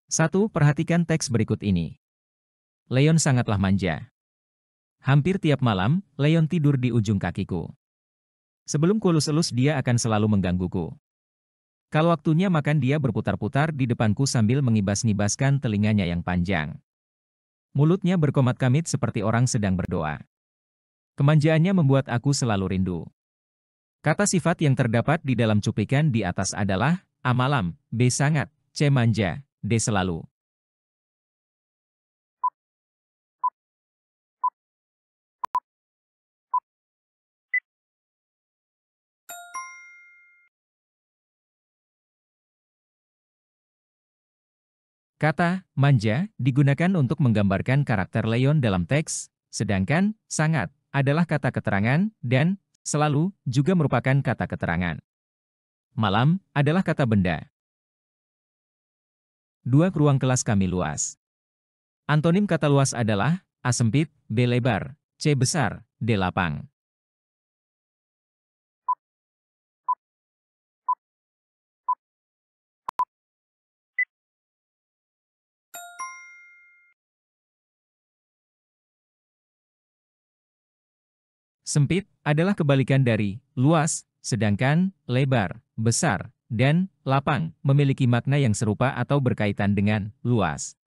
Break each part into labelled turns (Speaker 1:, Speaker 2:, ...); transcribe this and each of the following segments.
Speaker 1: 1. Perhatikan teks berikut ini. Leon sangatlah manja. Hampir tiap malam, Leon tidur di ujung kakiku. Sebelum kulus-elus dia akan selalu menggangguku. Kalau waktunya makan dia berputar-putar di depanku sambil mengibas-ngibaskan telinganya yang panjang. Mulutnya berkomat-kamit seperti orang sedang berdoa. Kemanjaannya membuat aku selalu rindu. Kata sifat yang terdapat di dalam cuplikan di atas adalah A. Malam, B. Sangat, C. Manja, D. Selalu. Kata manja digunakan untuk menggambarkan karakter Leon dalam teks, sedangkan sangat adalah kata keterangan dan selalu juga merupakan kata keterangan. Malam adalah kata benda. 2. Ruang kelas kami luas. Antonim kata luas adalah A. Sempit, B. Lebar, C. Besar, D. Lapang. Sempit adalah kebalikan dari luas, sedangkan lebar, besar, dan lapang memiliki makna yang serupa atau berkaitan dengan luas.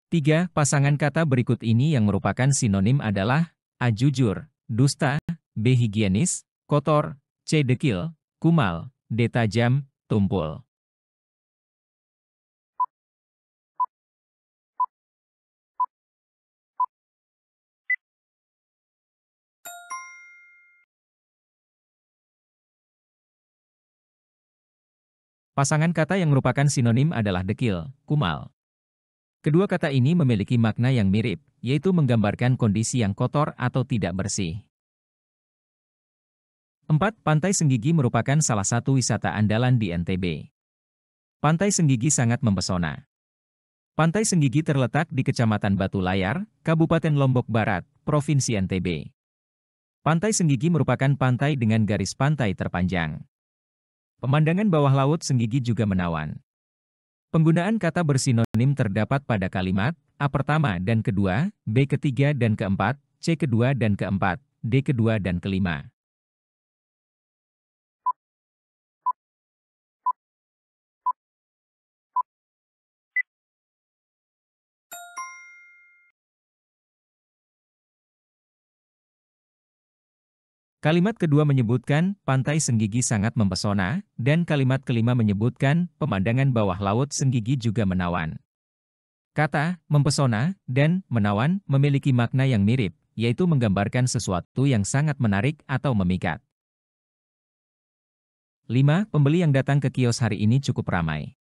Speaker 1: 3. Pasangan kata berikut ini yang merupakan sinonim adalah A. Jujur, dusta, B. Higienis, kotor, C. Dekil, kumal, D. Tajam, tumpul. Pasangan kata yang merupakan sinonim adalah dekil, kumal. Kedua kata ini memiliki makna yang mirip, yaitu menggambarkan kondisi yang kotor atau tidak bersih. 4. Pantai Senggigi merupakan salah satu wisata andalan di NTB. Pantai Senggigi sangat mempesona. Pantai Senggigi terletak di Kecamatan Batu Layar, Kabupaten Lombok Barat, Provinsi NTB. Pantai Senggigi merupakan pantai dengan garis pantai terpanjang. Pemandangan bawah laut Senggigi juga menawan. Penggunaan kata bersinonim terdapat pada kalimat A pertama dan kedua, B ketiga dan keempat, C kedua dan keempat, D kedua dan kelima. Kalimat kedua menyebutkan pantai Senggigi sangat mempesona, dan kalimat kelima menyebutkan pemandangan bawah laut Senggigi juga menawan. Kata mempesona dan menawan memiliki makna yang mirip, yaitu menggambarkan sesuatu yang sangat menarik atau memikat. 5. Pembeli yang datang ke kios hari ini cukup ramai.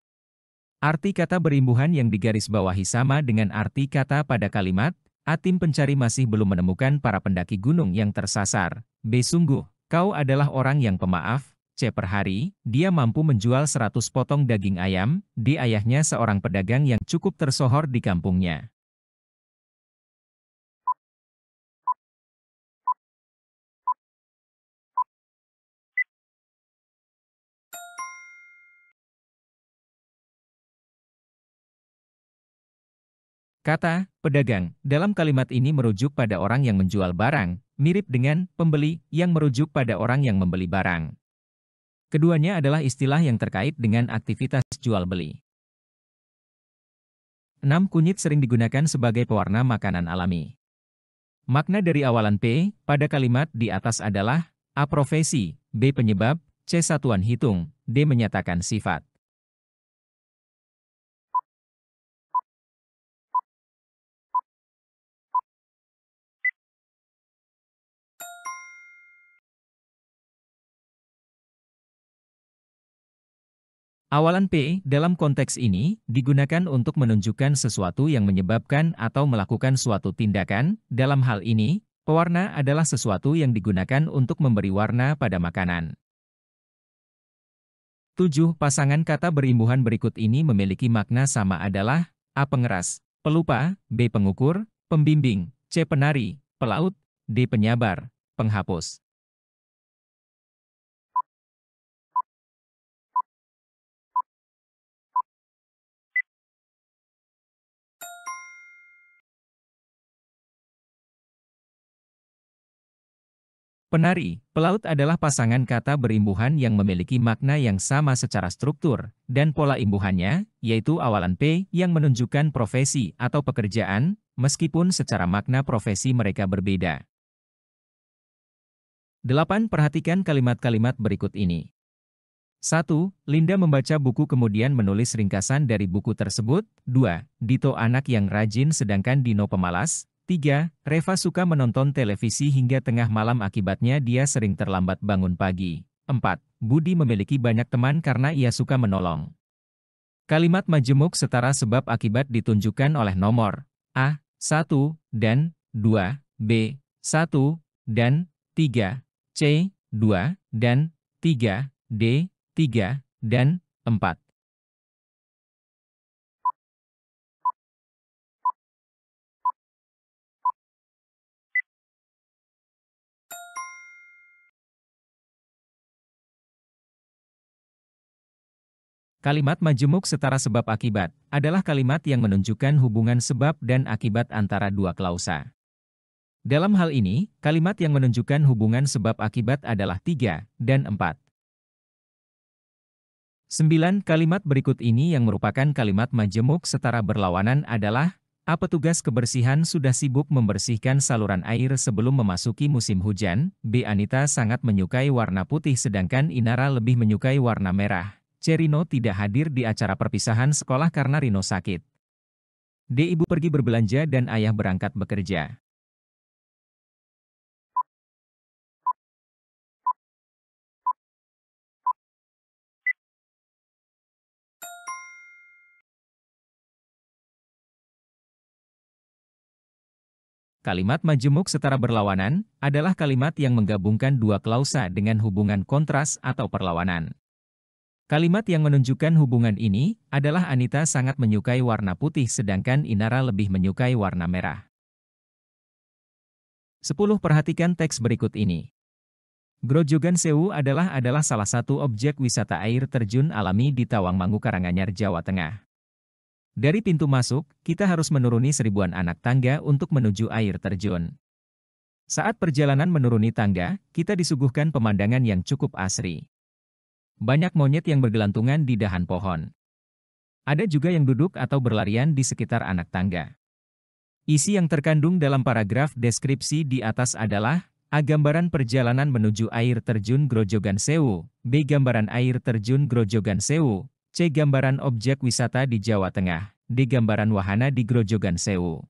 Speaker 1: Arti kata berimbuhan yang digarisbawahi sama dengan arti kata pada kalimat A. Tim pencari masih belum menemukan para pendaki gunung yang tersasar. B. Sungguh, kau adalah orang yang pemaaf. C. Per hari, dia mampu menjual 100 potong daging ayam. D. Ayahnya seorang pedagang yang cukup tersohor di kampungnya. Kata pedagang dalam kalimat ini merujuk pada orang yang menjual barang, mirip dengan pembeli yang merujuk pada orang yang membeli barang. Keduanya adalah istilah yang terkait dengan aktivitas jual-beli. 6. Kunyit sering digunakan sebagai pewarna makanan alami. Makna dari awalan P pada kalimat di atas adalah A. Profesi, B. Penyebab, C. Satuan hitung, D. Menyatakan sifat. Awalan P dalam konteks ini digunakan untuk menunjukkan sesuatu yang menyebabkan atau melakukan suatu tindakan. Dalam hal ini, pewarna adalah sesuatu yang digunakan untuk memberi warna pada makanan. 7. Pasangan kata berimbuhan berikut ini memiliki makna sama adalah A. Pengeras, pelupa, B. Pengukur, pembimbing, C. Penari, pelaut, D. Penyabar, penghapus. Penari, pelaut adalah pasangan kata berimbuhan yang memiliki makna yang sama secara struktur, dan pola imbuhannya, yaitu awalan P yang menunjukkan profesi atau pekerjaan, meskipun secara makna profesi mereka berbeda. 8. Perhatikan kalimat-kalimat berikut ini. 1. Linda membaca buku kemudian menulis ringkasan dari buku tersebut. 2. Dito anak yang rajin sedangkan Dino pemalas. 3. Reva suka menonton televisi hingga tengah malam akibatnya dia sering terlambat bangun pagi. 4. Budi memiliki banyak teman karena ia suka menolong. Kalimat majemuk setara sebab akibat ditunjukkan oleh nomor A. 1 dan 2, B. 1 dan 3, C. 2 dan 3, D. 3 dan 4. Kalimat majemuk setara sebab akibat adalah kalimat yang menunjukkan hubungan sebab dan akibat antara dua klausa. Dalam hal ini, kalimat yang menunjukkan hubungan sebab akibat adalah 3 dan 4. 9. Kalimat berikut ini yang merupakan kalimat majemuk setara berlawanan adalah A. Petugas kebersihan sudah sibuk membersihkan saluran air sebelum memasuki musim hujan. B. Anita sangat menyukai warna putih sedangkan Inara lebih menyukai warna merah. C. Rino tidak hadir di acara perpisahan sekolah karena Rino sakit. D. Ibu pergi berbelanja dan ayah berangkat bekerja. Kalimat majemuk setara berlawanan adalah kalimat yang menggabungkan dua klausa dengan hubungan kontras atau perlawanan. Kalimat yang menunjukkan hubungan ini adalah Anita sangat menyukai warna putih sedangkan Inara lebih menyukai warna merah. 10. Perhatikan teks berikut ini. Grojogan Sewu adalah salah satu objek wisata air terjun alami di Tawangmangu, Karanganyar, Jawa Tengah. Dari pintu masuk, kita harus menuruni seribuan anak tangga untuk menuju air terjun. Saat perjalanan menuruni tangga, kita disuguhkan pemandangan yang cukup asri. Banyak monyet yang bergelantungan di dahan pohon. Ada juga yang duduk atau berlarian di sekitar anak tangga. Isi yang terkandung dalam paragraf deskripsi di atas adalah A. Gambaran perjalanan menuju air terjun Grojogan Sewu. B. Gambaran air terjun Grojogan Sewu. C. Gambaran objek wisata di Jawa Tengah. D. Gambaran wahana di Grojogan Sewu.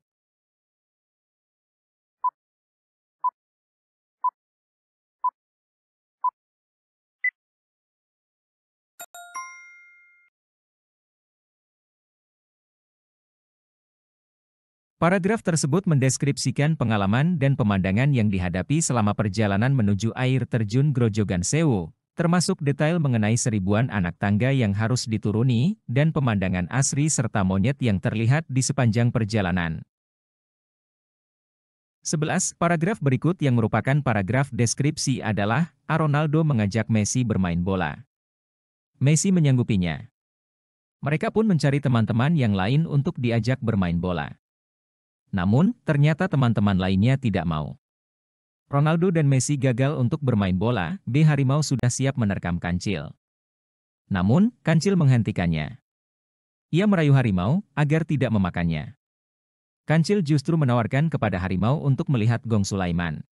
Speaker 1: Paragraf tersebut mendeskripsikan pengalaman dan pemandangan yang dihadapi selama perjalanan menuju air terjun Grojogan Sewu, termasuk detail mengenai seribuan anak tangga yang harus dituruni, dan pemandangan asri serta monyet yang terlihat di sepanjang perjalanan. 11. Paragraf berikut yang merupakan paragraf deskripsi adalah A. Ronaldo mengajak Messi bermain bola. Messi menyanggupinya. Mereka pun mencari teman-teman yang lain untuk diajak bermain bola. Namun, ternyata teman-teman lainnya tidak mau. Ronaldo dan Messi gagal untuk bermain bola. B. Harimau sudah siap menerkam kancil. Namun, kancil menghentikannya. Ia merayu harimau agar tidak memakannya. Kancil justru menawarkan kepada harimau untuk melihat Gong Sulaiman.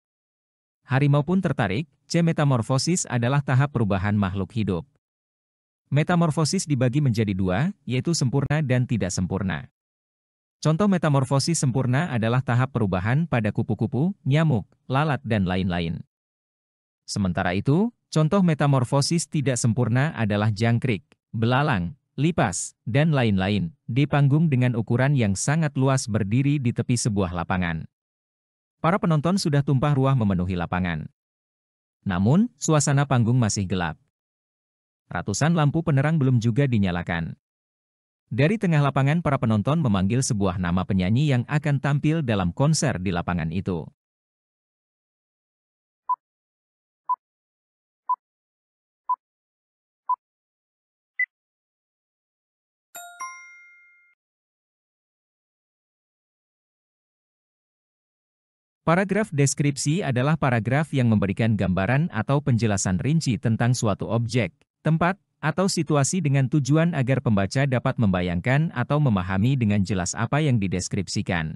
Speaker 1: Harimau pun tertarik. C. Metamorfosis adalah tahap perubahan makhluk hidup. Metamorfosis dibagi menjadi dua, yaitu sempurna dan tidak sempurna. Contoh metamorfosis sempurna adalah tahap perubahan pada kupu-kupu, nyamuk, lalat, dan lain-lain. Sementara itu, contoh metamorfosis tidak sempurna adalah jangkrik, belalang, lipas, dan lain-lain, di panggung dengan ukuran yang sangat luas berdiri di tepi sebuah lapangan. Para penonton sudah tumpah ruah memenuhi lapangan. Namun, suasana panggung masih gelap. Ratusan lampu penerang belum juga dinyalakan. Dari tengah lapangan para penonton memanggil sebuah nama penyanyi yang akan tampil dalam konser di lapangan itu. Paragraf deskripsi adalah paragraf yang memberikan gambaran atau penjelasan rinci tentang suatu objek, tempat, atau situasi dengan tujuan agar pembaca dapat membayangkan atau memahami dengan jelas apa yang dideskripsikan.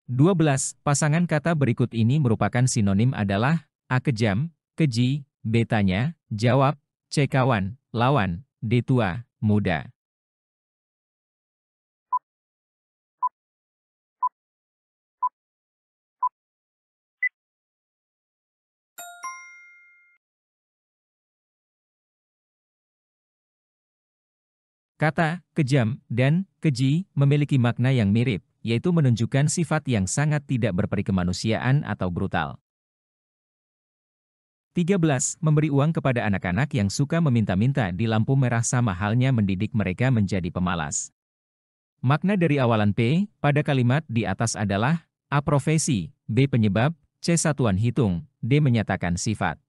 Speaker 1: 12. Pasangan kata berikut ini merupakan sinonim adalah A. Kejam, keji, B. Tanya, jawab, C. Kawan, lawan, D. Tua, muda. Kata kejam dan keji memiliki makna yang mirip, yaitu menunjukkan sifat yang sangat tidak berperi kemanusiaan atau brutal. 13. Memberi uang kepada anak-anak yang suka meminta-minta di lampu merah sama halnya mendidik mereka menjadi pemalas. Makna dari awalan P pada kalimat di atas adalah A. Profesi, B. Penyebab, C. Satuan hitung, D. Menyatakan sifat.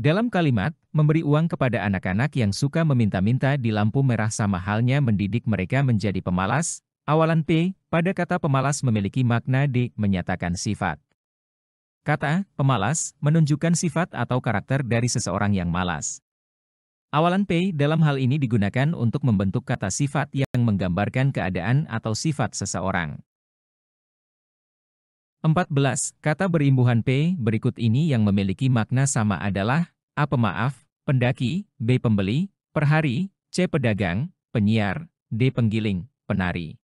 Speaker 1: Dalam kalimat, memberi uang kepada anak-anak yang suka meminta-minta di lampu merah sama halnya mendidik mereka menjadi pemalas, awalan P pada kata pemalas memiliki makna D. Menyatakan sifat. Kata pemalas menunjukkan sifat atau karakter dari seseorang yang malas. Awalan P dalam hal ini digunakan untuk membentuk kata sifat yang menggambarkan keadaan atau sifat seseorang. 14. Kata berimbuhan P berikut ini yang memiliki makna sama adalah A. Pemaaf, pendaki, B. Pembeli, perhari, C. Pedagang, penyiar, D. Penggiling, penari.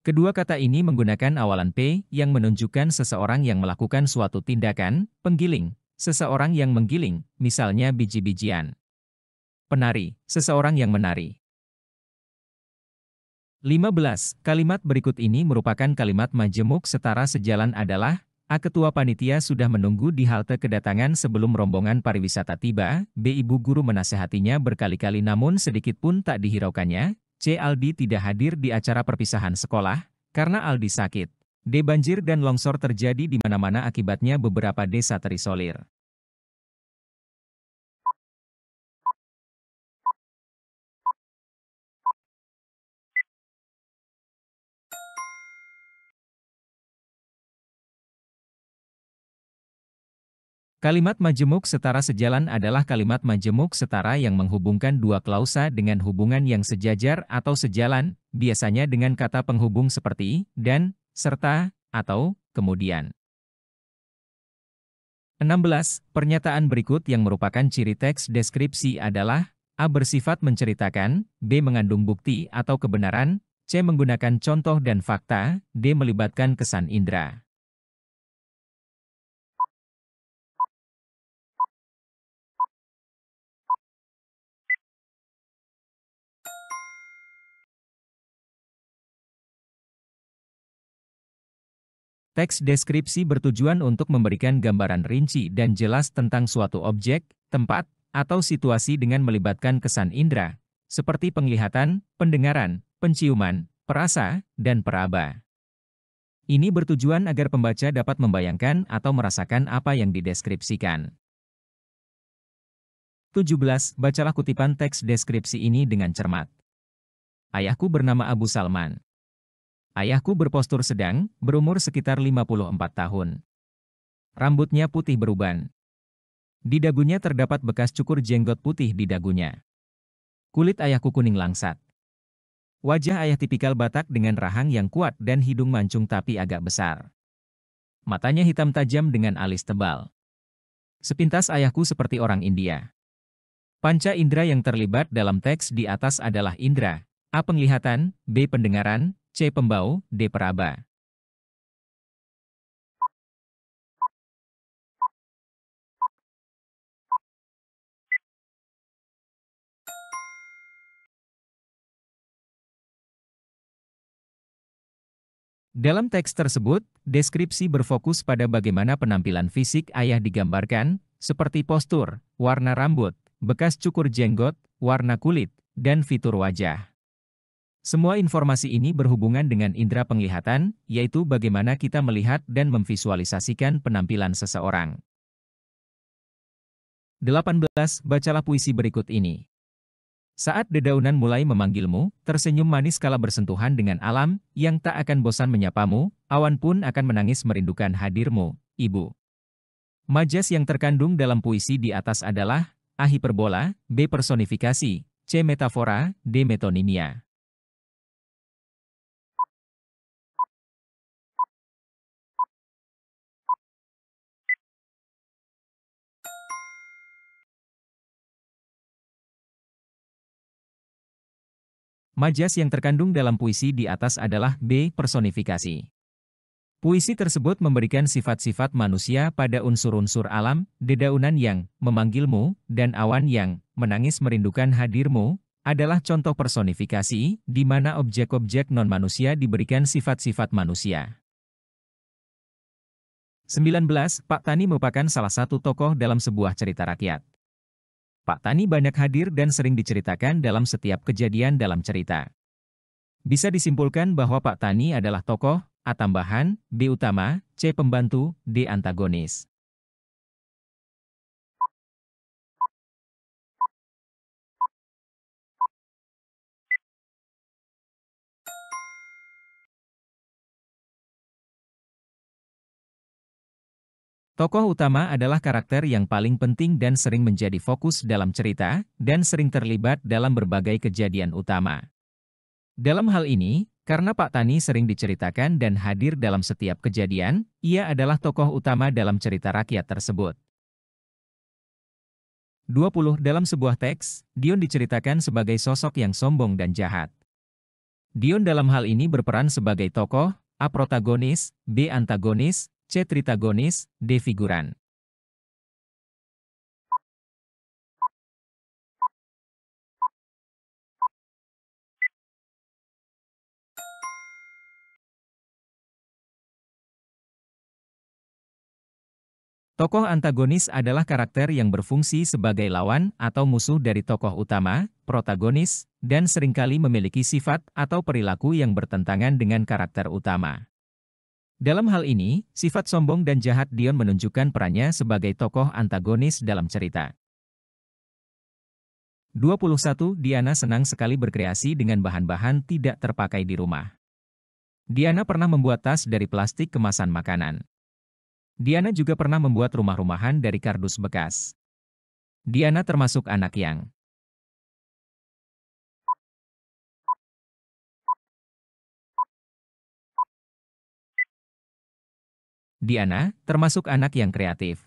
Speaker 1: Kedua kata ini menggunakan awalan P yang menunjukkan seseorang yang melakukan suatu tindakan, penggiling, seseorang yang menggiling, misalnya biji-bijian. Penari, seseorang yang menari. 15. Kalimat berikut ini merupakan kalimat majemuk setara sejalan adalah A. Ketua panitia sudah menunggu di halte kedatangan sebelum rombongan pariwisata tiba, B. Ibu guru menasehatinya berkali-kali namun sedikit pun tak dihiraukannya, C. Aldi tidak hadir di acara perpisahan sekolah, karena Aldi sakit. D. Banjir dan longsor terjadi di mana-mana akibatnya beberapa desa terisolir. Kalimat majemuk setara sejalan adalah kalimat majemuk setara yang menghubungkan dua klausa dengan hubungan yang sejajar atau sejalan, biasanya dengan kata penghubung seperti dan, serta, atau kemudian. 16. Pernyataan berikut yang merupakan ciri teks deskripsi adalah A. Bersifat menceritakan, B. Mengandung bukti atau kebenaran, C. Menggunakan contoh dan fakta, D. Melibatkan kesan indera. Teks deskripsi bertujuan untuk memberikan gambaran rinci dan jelas tentang suatu objek, tempat, atau situasi dengan melibatkan kesan indera, seperti penglihatan, pendengaran, penciuman, perasa, dan peraba. Ini bertujuan agar pembaca dapat membayangkan atau merasakan apa yang dideskripsikan. 17. Bacalah kutipan teks deskripsi ini dengan cermat. Ayahku bernama Abu Salman. Ayahku berpostur sedang, berumur sekitar 54 tahun. Rambutnya putih beruban. Di dagunya terdapat bekas cukur jenggot putih di dagunya. Kulit ayahku kuning langsat. Wajah ayah tipikal Batak dengan rahang yang kuat dan hidung mancung tapi agak besar. Matanya hitam tajam dengan alis tebal. Sepintas ayahku seperti orang India. Panca indera yang terlibat dalam teks di atas adalah indera. A. Penglihatan, B. Pendengaran, C. Pembau, D. Peraba. Dalam teks tersebut, deskripsi berfokus pada bagaimana penampilan fisik ayah digambarkan, seperti postur, warna rambut, bekas cukur jenggot, warna kulit, dan fitur wajah. Semua informasi ini berhubungan dengan indera penglihatan, yaitu bagaimana kita melihat dan memvisualisasikan penampilan seseorang. 18. Bacalah puisi berikut ini. Saat dedaunan mulai memanggilmu, tersenyum manis kala bersentuhan dengan alam, yang tak akan bosan menyapamu, awan pun akan menangis merindukan hadirmu, Ibu. Majas yang terkandung dalam puisi di atas adalah A. Hiperbola, B. Personifikasi, C. Metafora, D. Metonimia. Majas yang terkandung dalam puisi di atas adalah B. Personifikasi. Puisi tersebut memberikan sifat-sifat manusia pada unsur-unsur alam, dedaunan yang memanggilmu, dan awan yang menangis merindukan hadirmu, adalah contoh personifikasi, di mana objek-objek non-manusia diberikan sifat-sifat manusia. 19. Pak Tani merupakan salah satu tokoh dalam sebuah cerita rakyat. Pak Tani banyak hadir dan sering diceritakan dalam setiap kejadian dalam cerita. Bisa disimpulkan bahwa Pak Tani adalah tokoh, A. Tambahan, B. Utama, C. Pembantu, D. Antagonis. Tokoh utama adalah karakter yang paling penting dan sering menjadi fokus dalam cerita, dan sering terlibat dalam berbagai kejadian utama. Dalam hal ini, karena Pak Tani sering diceritakan dan hadir dalam setiap kejadian, ia adalah tokoh utama dalam cerita rakyat tersebut. 20. Dalam sebuah teks, Dion diceritakan sebagai sosok yang sombong dan jahat. Dion dalam hal ini berperan sebagai tokoh, A. Protagonis, B. Antagonis, C. Tritagonis, D. Figuran. Tokoh antagonis adalah karakter yang berfungsi sebagai lawan atau musuh dari tokoh utama, protagonis, dan seringkali memiliki sifat atau perilaku yang bertentangan dengan karakter utama. Dalam hal ini, sifat sombong dan jahat Dion menunjukkan perannya sebagai tokoh antagonis dalam cerita. 21. Diana senang sekali berkreasi dengan bahan-bahan tidak terpakai di rumah. Diana pernah membuat tas dari plastik kemasan makanan. Diana juga pernah membuat rumah-rumahan dari kardus bekas. Diana termasuk anak yang kreatif.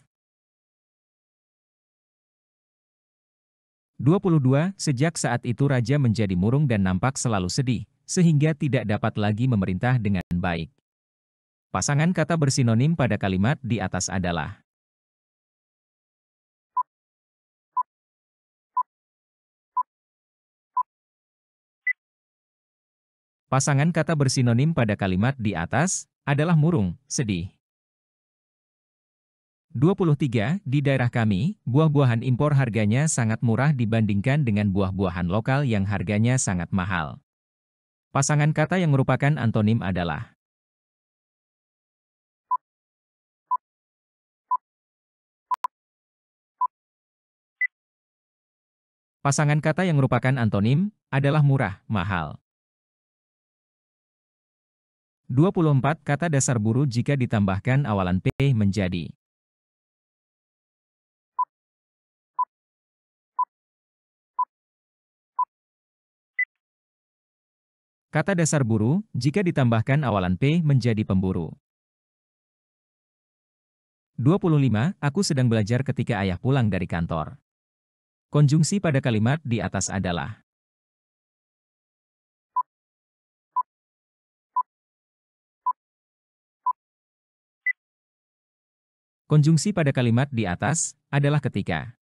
Speaker 1: 22. Sejak saat itu raja menjadi murung dan nampak selalu sedih, sehingga tidak dapat lagi memerintah dengan baik. Pasangan kata bersinonim pada kalimat di atas adalah Pasangan kata bersinonim pada kalimat di atas adalah murung, sedih. 23. Di daerah kami, buah-buahan impor harganya sangat murah dibandingkan dengan buah-buahan lokal yang harganya sangat mahal. Pasangan kata yang merupakan antonim adalah Pasangan kata yang merupakan antonim adalah murah, mahal. 24. Kata dasar buru jika ditambahkan awalan P menjadi Kata dasar buru jika ditambahkan awalan P menjadi pemburu. 25. Aku sedang belajar ketika ayah pulang dari kantor. Konjungsi pada kalimat di atas adalah Konjungsi pada kalimat di atas adalah ketika.